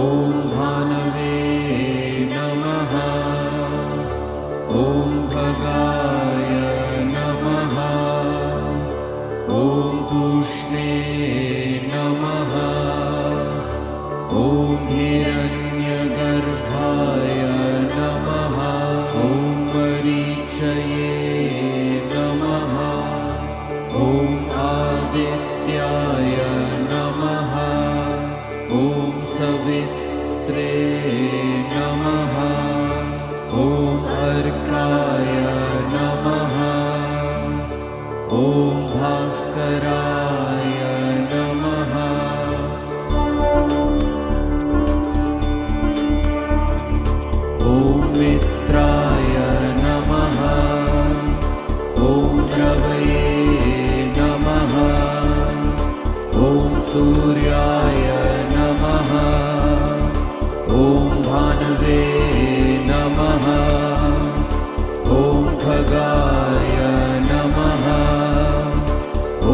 ॐ भानवे नमः। ॐ भगाय नमः। ॐ पूष्णे नमः। ॐ हिरण्यगर्भाय नमः। ॐ मरीचये नमः। ॐ आदित्याय नमः। ॐ सवित्रे नमः। ॐ अर्काय नमः। ॐ भास्कराय नमः। ॐ मित्राय नमः। ॐ रवये नमः। ॐ सूर्याय नमः। ॐ भानवे नमः। ॐ खगाय नमः।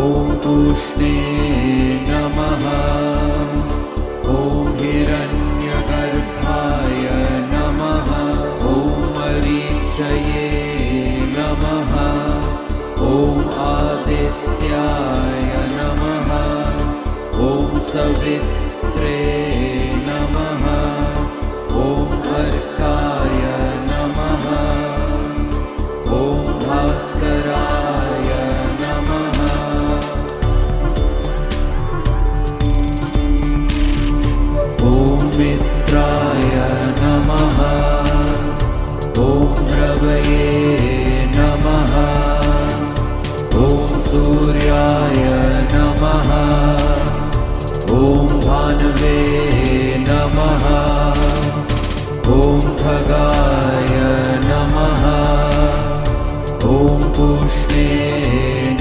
ॐ पूष्णे नमः। ॐ हिरण्यगर्भाय नमः। ॐ मरीचये नमः। ॐ आदित्याय नमः। ॐ सवित्रे नमः। ॐ अर्काय नमः। ॐ भास्कराय नमः। ॐ मित्राय नमः। ॐ रवये नमः। ॐ सूर्याय नमः। ॐ भानवे नमः। ॐ खगाय नमः। ॐ पूष्णे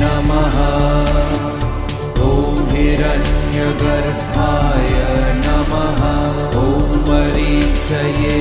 नमः। ॐ हिरण्यगर्भाय नमः। ॐ मरीचये